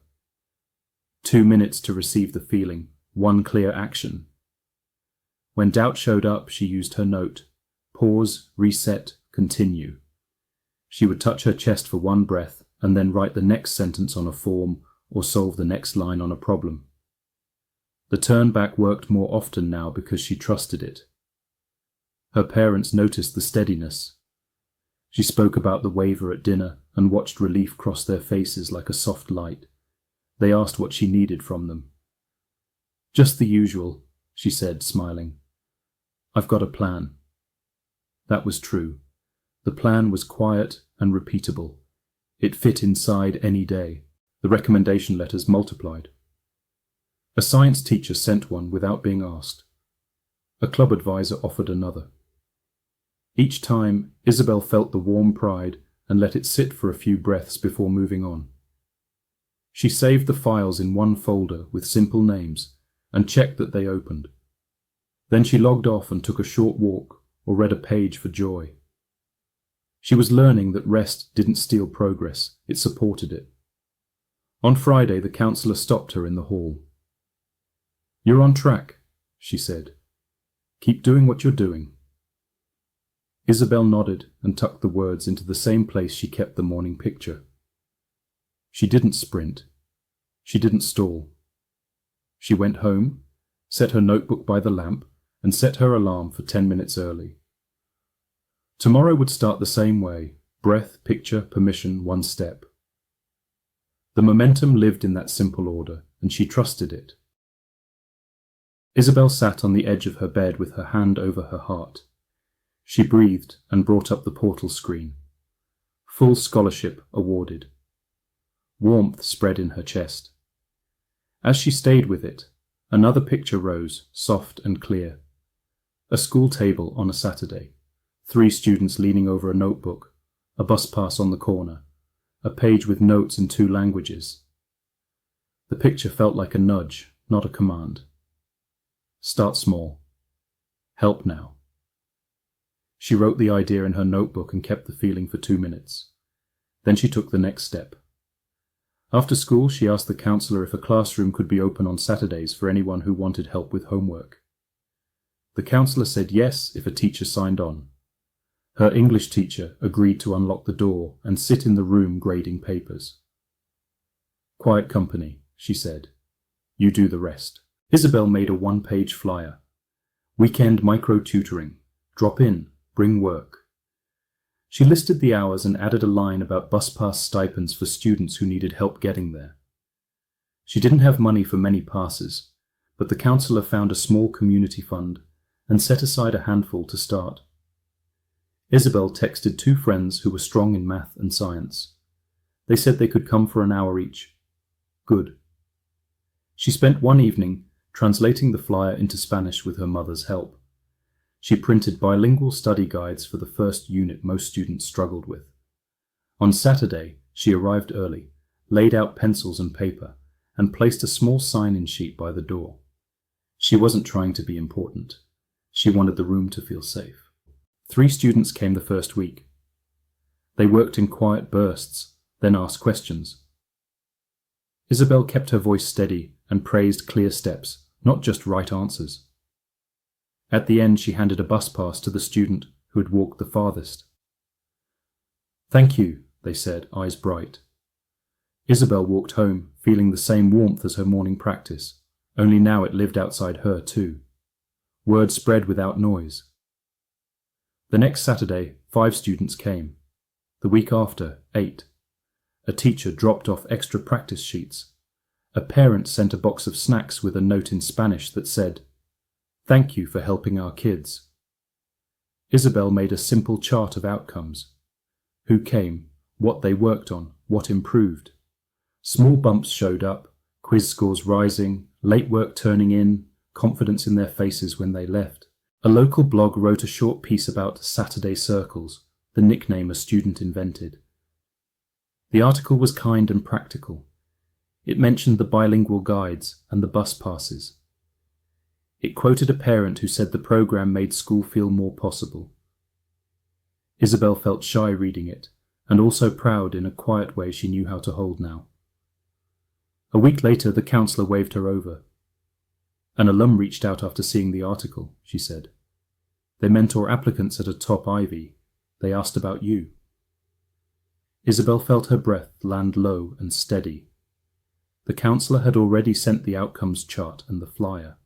2 minutes to receive the feeling, one clear action. When doubt showed up, she used her note. Pause, reset, continue. She would touch her chest for one breath and then write the next sentence on a form or solve the next line on a problem. The turn back worked more often now because she trusted it. Her parents noticed the steadiness. She spoke about the waiver at dinner and watched relief cross their faces like a soft light. They asked what she needed from them. Just the usual, she said, smiling. I've got a plan. That was true. The plan was quiet and repeatable. It fit inside any day. The recommendation letters multiplied. A science teacher sent one without being asked. A club advisor offered another. Each time, Isabel felt the warm pride and let it sit for a few breaths before moving on. She saved the files in one folder with simple names and checked that they opened. Then she logged off and took a short walk or read a page for joy. She was learning that rest didn't steal progress, it supported it. On Friday, the counselor stopped her in the hall. You're on track, she said. Keep doing what you're doing. Isabel nodded and tucked the words into the same place she kept the morning picture. She didn't sprint. She didn't stall. She went home, set her notebook by the lamp, and set her alarm for 10 minutes early. Tomorrow would start the same way, breath, picture, permission, one step. The momentum lived in that simple order, and she trusted it. Isabel sat on the edge of her bed with her hand over her heart. She breathed and brought up the portal screen. Full scholarship awarded. Warmth spread in her chest. As she stayed with it, another picture rose, soft and clear. A school table on a Saturday, 3 students leaning over a notebook, a bus pass on the corner, a page with notes in 2 languages. The picture felt like a nudge, not a command. Start small. Help now. She wrote the idea in her notebook and kept the feeling for 2 minutes. Then she took the next step. After school, she asked the counselor if a classroom could be open on Saturdays for anyone who wanted help with homework. The counselor said yes if a teacher signed on. Her English teacher agreed to unlock the door and sit in the room grading papers. "Quiet company," she said. "You do the rest." Isabel made a one-page flyer. Weekend micro-tutoring. Drop in. Bring work. She listed the hours and added a line about bus pass stipends for students who needed help getting there. She didn't have money for many passes, but the counselor found a small community fund and set aside a handful to start. Isabel texted 2 friends who were strong in math and science. They said they could come for an hour each. Good. She spent one evening translating the flyer into Spanish with her mother's help. She printed bilingual study guides for the first unit most students struggled with. On Saturday, she arrived early, laid out pencils and paper, and placed a small sign-in sheet by the door. She wasn't trying to be important. She wanted the room to feel safe. 3 students came the first week. They worked in quiet bursts, then asked questions. Isabel kept her voice steady and praised clear steps, not just right answers. At the end, she handed a bus pass to the student who had walked the farthest. "Thank you," they said, eyes bright. Isabel walked home, feeling the same warmth as her morning practice, only now it lived outside her too. Word spread without noise. The next Saturday, 5 students came. The week after, 8. A teacher dropped off extra practice sheets. A parent sent a box of snacks with a note in Spanish that said, "Thank you for helping our kids." Isabel made a simple chart of outcomes. Who came, what they worked on, what improved. Small bumps showed up, quiz scores rising, late work turning in, confidence in their faces when they left. A local blog wrote a short piece about Saturday Circles, the nickname a student invented. The article was kind and practical. It mentioned the bilingual guides and the bus passes. It quoted a parent who said the program made school feel more possible. Isabel felt shy reading it, and also proud in a quiet way she knew how to hold now. A week later, the counselor waved her over. "An alum reached out after seeing the article," she said. "They mentor applicants at a top Ivy. They asked about you." Isabel felt her breath land low and steady. The counselor had already sent the outcomes chart and the flyer.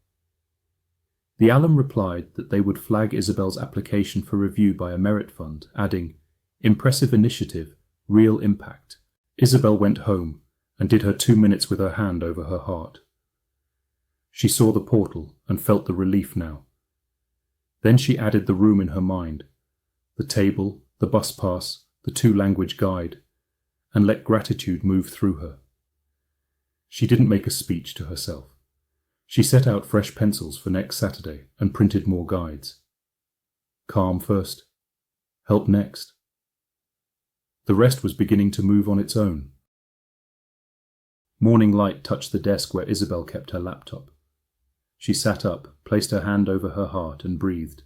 The alum replied that they would flag Isabel's application for review by a merit fund, adding, "Impressive initiative, real impact." Isabel went home and did her 2 minutes with her hand over her heart. She saw the portal and felt the relief now. Then she added the room in her mind, the table, the bus pass, the 2-language guide, and let gratitude move through her. She didn't make a speech to herself. She set out fresh pencils for next Saturday and printed more guides. Calm first. Help next. The rest was beginning to move on its own. Morning light touched the desk where Isabel kept her laptop. She sat up, placed her hand over her heart, and breathed.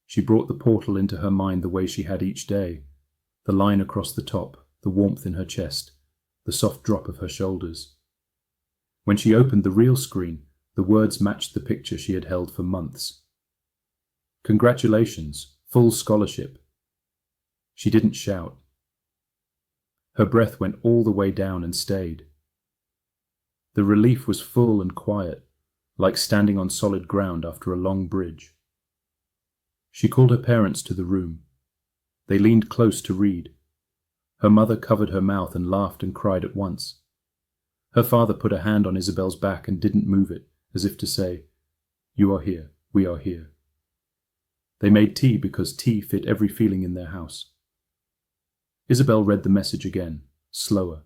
She brought the portal into her mind the way she had each day, the line across the top, the warmth in her chest, the soft drop of her shoulders. When she opened the real screen, the words matched the picture she had held for months. "Congratulations, full scholarship." She didn't shout. Her breath went all the way down and stayed. The relief was full and quiet, like standing on solid ground after a long bridge. She called her parents to the room. They leaned close to read. Her mother covered her mouth and laughed and cried at once. Her father put a hand on Isabel's back and didn't move it, as if to say, "You are here, we are here." They made tea because tea fit every feeling in their house. Isabel read the message again, slower,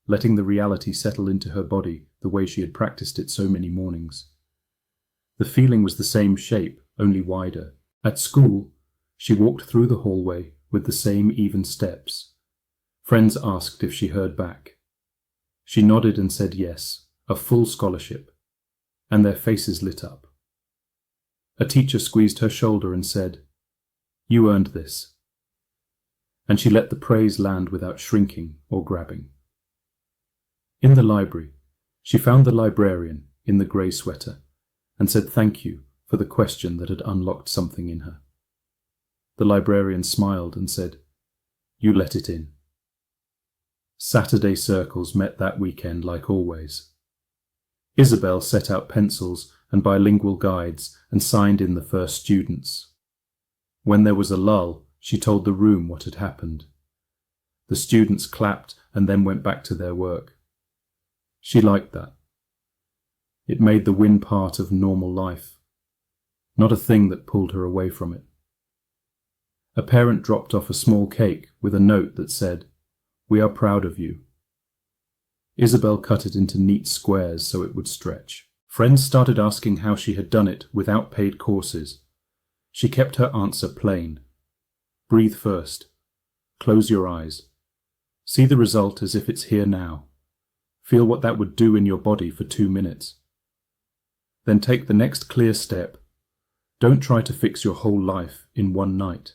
letting the reality settle into her body the way she had practiced it so many mornings. The feeling was the same shape, only wider. At school, she walked through the hallway with the same even steps. Friends asked if she heard back. She nodded and said yes, a full scholarship, and their faces lit up. A teacher squeezed her shoulder and said, "You earned this." And she let the praise land without shrinking or grabbing. In the library, she found the librarian in the grey sweater and said thank you for the question that had unlocked something in her. The librarian smiled and said, "You let it in." Saturday circles met that weekend like always. Isabel set out pencils and bilingual guides and signed in the first students. When there was a lull, she told the room what had happened. The students clapped and then went back to their work. She liked that. It made the win part of normal life, not a thing that pulled her away from it. A parent dropped off a small cake with a note that said, "We are proud of you." Isabel cut it into neat squares so it would stretch. Friends started asking how she had done it without paid courses. She kept her answer plain. Breathe first. Close your eyes. See the result as if it's here now. Feel what that would do in your body for 2 minutes. Then take the next clear step. Don't try to fix your whole life in one night.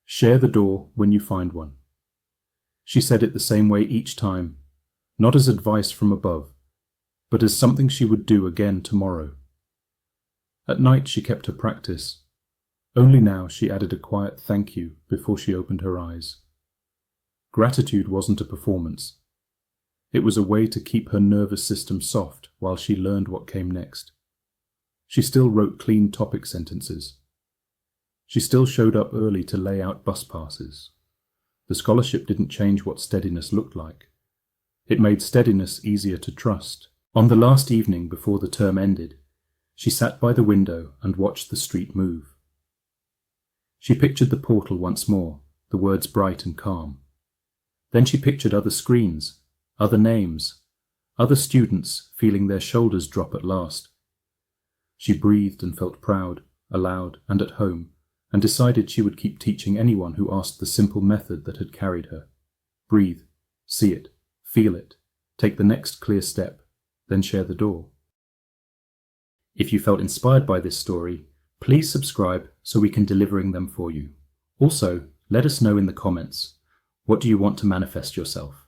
Share the door when you find one. She said it the same way each time, not as advice from above, but as something she would do again tomorrow. At night she kept her practice. Only now she added a quiet thank you before she opened her eyes. Gratitude wasn't a performance. It was a way to keep her nervous system soft while she learned what came next. She still wrote clean topic sentences. She still showed up early to lay out bus passes. The scholarship didn't change what steadiness looked like. It made steadiness easier to trust. On the last evening before the term ended, she sat by the window and watched the street move. She pictured the portal once more, the words bright and calm. Then she pictured other screens, other names, other students feeling their shoulders drop at last. She breathed and felt proud, aloud and at home, and decided she would keep teaching anyone who asked the simple method that had carried her. Breathe, see it, feel it, take the next clear step, then share the door. If you felt inspired by this story, please subscribe so we can delivering them for you. Also, let us know in the comments, what do you want to manifest yourself?